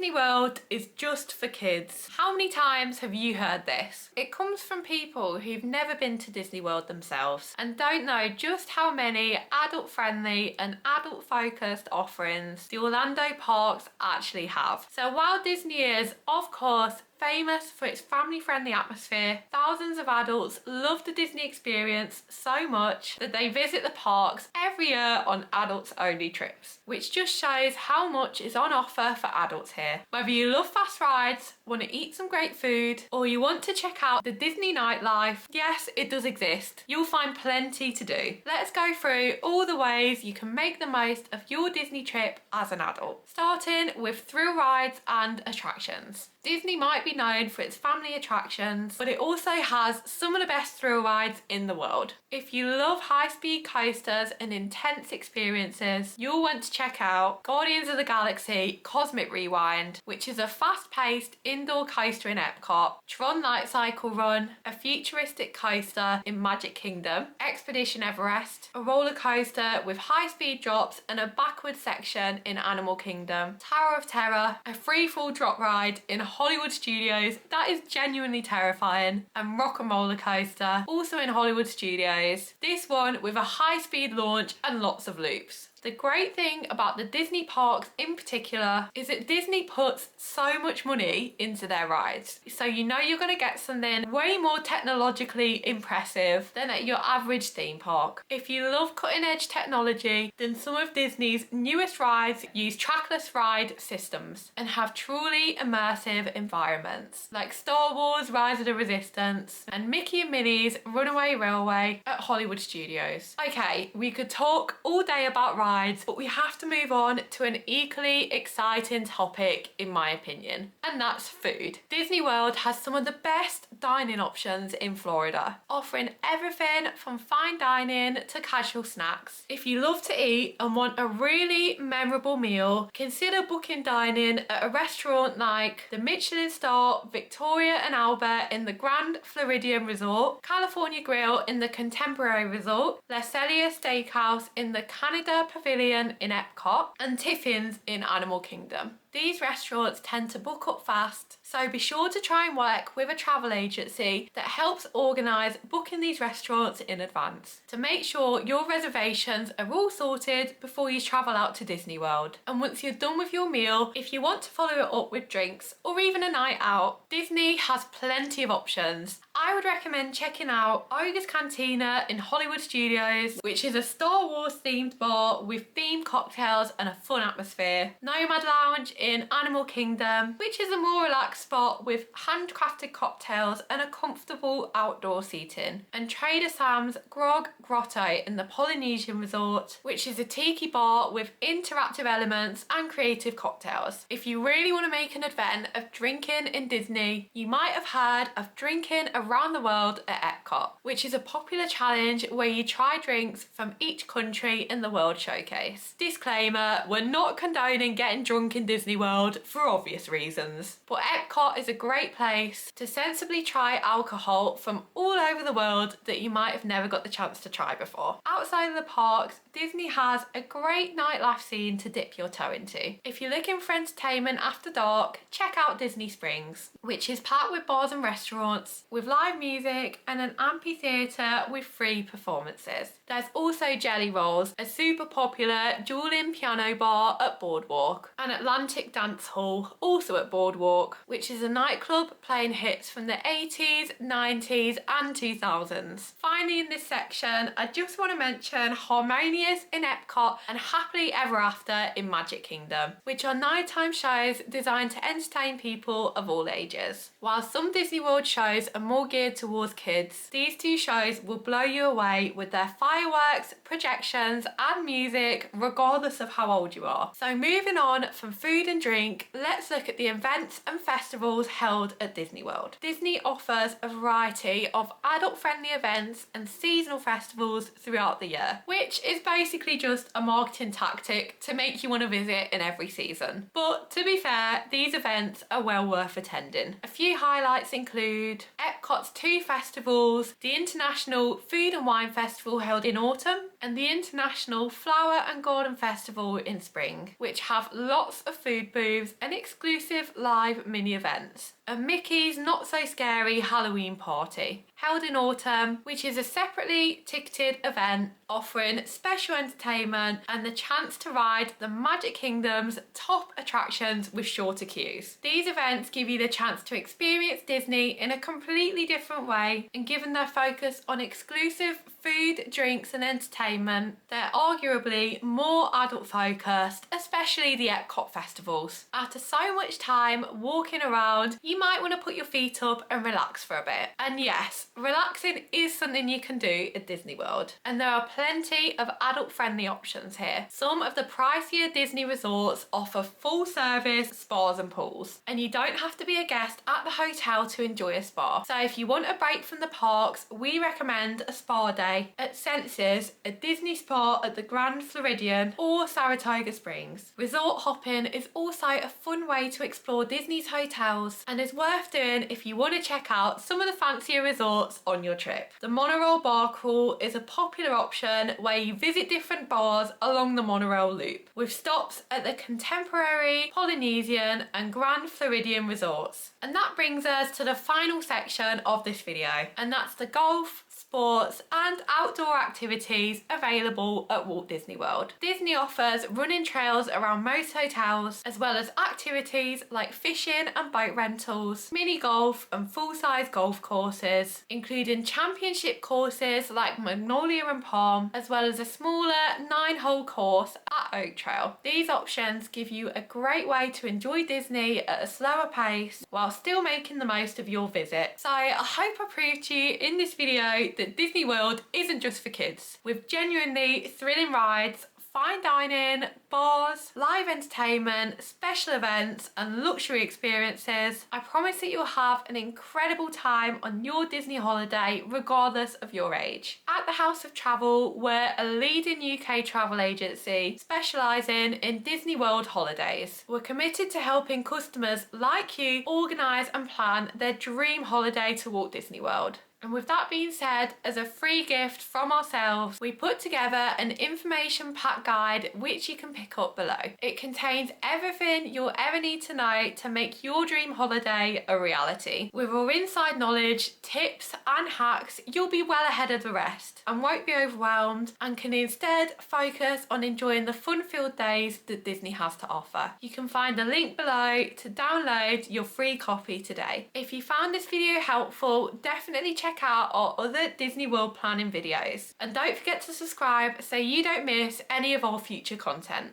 Disney World is just for kids. How many times have you heard this? It comes from people who've never been to Disney World themselves and don't know just how many adult-friendly and adult-focused offerings the Orlando parks actually have. So while Disney is, of course, famous for its family-friendly atmosphere, thousands of adults love the Disney experience so much that they visit the parks every year on adults-only trips, which just shows how much is on offer for adults here. Whether you love fast rides, want to eat some great food, or you want to check out the Disney nightlife, yes, it does exist. You'll find plenty to do. Let's go through all the ways you can make the most of your Disney trip as an adult, starting with thrill rides and attractions. Disney might be known for its family attractions, but it also has some of the best thrill rides in the world. If you love high-speed coasters and intense experiences, you'll want to check out Guardians of the Galaxy Cosmic Rewind, which is a fast-paced indoor coaster in Epcot, Tron Light Cycle Run, a futuristic coaster in Magic Kingdom, Expedition Everest, a roller coaster with high-speed drops and a backward section in Animal Kingdom, Tower of Terror, a free-fall drop ride in Hollywood Studios that is genuinely terrifying, and Rock and Roller Coaster, also in Hollywood Studios. This one with a high-speed launch and lots of loops. The great thing about the Disney parks in particular is that Disney puts so much money into their rides. So you know you're going to get something way more technologically impressive than at your average theme park. If you love cutting edge technology, then some of Disney's newest rides use trackless ride systems and have truly immersive environments like Star Wars Rise of the Resistance and Mickey and Minnie's Runaway Railway at Hollywood Studios. Okay, we could talk all day about rides, but we have to move on to an equally exciting topic in my opinion, and that's food. Disney World has some of the best dining options in Florida, offering everything from fine dining to casual snacks. If you love to eat and want a really memorable meal, consider booking dining at a restaurant like the Michelin star Victoria and Albert in the Grand Floridian Resort, California Grill in the Contemporary Resort, La Celia Steakhouse in the Canada Pavilion in Epcot, and Tiffin's in Animal Kingdom. These restaurants tend to book up fast, so be sure to try and work with a travel agency that helps organise booking these restaurants in advance to make sure your reservations are all sorted before you travel out to Disney World. And once you're done with your meal, if you want to follow it up with drinks or even a night out, Disney has plenty of options. I would recommend checking out Ogre's Cantina in Hollywood Studios, which is a Star Wars themed bar with themed cocktails and a fun atmosphere. Nomad Lounge in Animal Kingdom, which is a more relaxed spot with handcrafted cocktails and a comfortable outdoor seating. And Trader Sam's Grog Grotto in the Polynesian Resort, which is a tiki bar with interactive elements and creative cocktails. If you really want to make an event of drinking in Disney, you might have heard of drinking around the world at Epcot, which is a popular challenge where you try drinks from each country in the World Showcase. Disclaimer, we're not condoning getting drunk in Disney World for obvious reasons, but Epcot is a great place to sensibly try alcohol from all over the world that you might have never got the chance to try before. Outside of the parks, Disney has a great nightlife scene to dip your toe into. If you're looking for entertainment after dark, check out Disney Springs, which is packed with bars and restaurants, with live music and an amphitheatre with free performances. There's also Jelly Rolls, a super popular dueling piano bar at Boardwalk, and Atlantic Dance Hall, also at Boardwalk, which is a nightclub playing hits from the 80s, 90s and 2000s. Finally in this section, I just want to mention Harmonious in Epcot and Happily Ever After in Magic Kingdom, which are nighttime shows designed to entertain people of all ages. While some Disney World shows are more geared towards kids, these two shows will blow you away with their fireworks, projections and music regardless of how old you are. So moving on from food and drink, let's look at the events and festivals held at Disney World. Disney offers a variety of adult-friendly events and seasonal festivals throughout the year, which is basically just a marketing tactic to make you want to visit in every season. But to be fair, these events are well worth attending. A few highlights include Epcot's two festivals, the International Food and Wine Festival held in autumn and the International Flower and Garden Festival in spring, which have lots of food food booths and exclusive live mini events. A Mickey's Not So Scary Halloween Party, held in autumn, which is a separately ticketed event offering special entertainment and the chance to ride the Magic Kingdom's top attractions with shorter queues. These events give you the chance to experience Disney in a completely different way, and given their focus on exclusive food, drinks and entertainment, they're arguably more adult focused, especially the Epcot festivals. After so much time walking around, you might want to put your feet up and relax for a bit. And yes, relaxing is something you can do at Disney World, and there are plenty of adult-friendly options here. Some of the pricier Disney resorts offer full-service spas and pools, and you don't have to be a guest at the hotel to enjoy a spa. So if you want a break from the parks, we recommend a spa day at Senses, a Disney spa at the Grand Floridian or Saratoga Springs. Resort hopping is also a fun way to explore Disney's hotels and is worth doing if you want to check out some of the fancier resorts on your trip. The monorail bar crawl is a popular option where you visit different bars along the monorail loop, with stops at the Contemporary, Polynesian and Grand Floridian resorts. And that brings us to the final section of this video, and that's the golf, sports and outdoor activities available at Walt Disney World. Disney offers running trails around most hotels, as well as activities like fishing and boat rentals, mini golf and full-size golf courses, including championship courses like Magnolia and Palm, as well as a smaller 9-hole course at Oak Trail. These options give you a great way to enjoy Disney at a slower pace while still making the most of your visit. So I hope I proved to you in this video that Disney World isn't just for kids, with genuinely thrilling rides, fine dining, bars, live entertainment, special events and luxury experiences. I promise that you'll have an incredible time on your Disney holiday regardless of your age. At the House of Travel, we're a leading UK travel agency specialising in Disney World holidays. We're committed to helping customers like you organise and plan their dream holiday to Walt Disney World. And with that being said, as a free gift from ourselves, we put together an information pack guide which you can pick up below. It contains everything you'll ever need to know to make your dream holiday a reality. With our inside knowledge, tips and hacks, you'll be well ahead of the rest and won't be overwhelmed, and can instead focus on enjoying the fun-filled days that Disney has to offer. You can find a link below to download your free copy today. If you found this video helpful, definitely check out our other Disney World planning videos, and don't forget to subscribe so you don't miss any of our future content.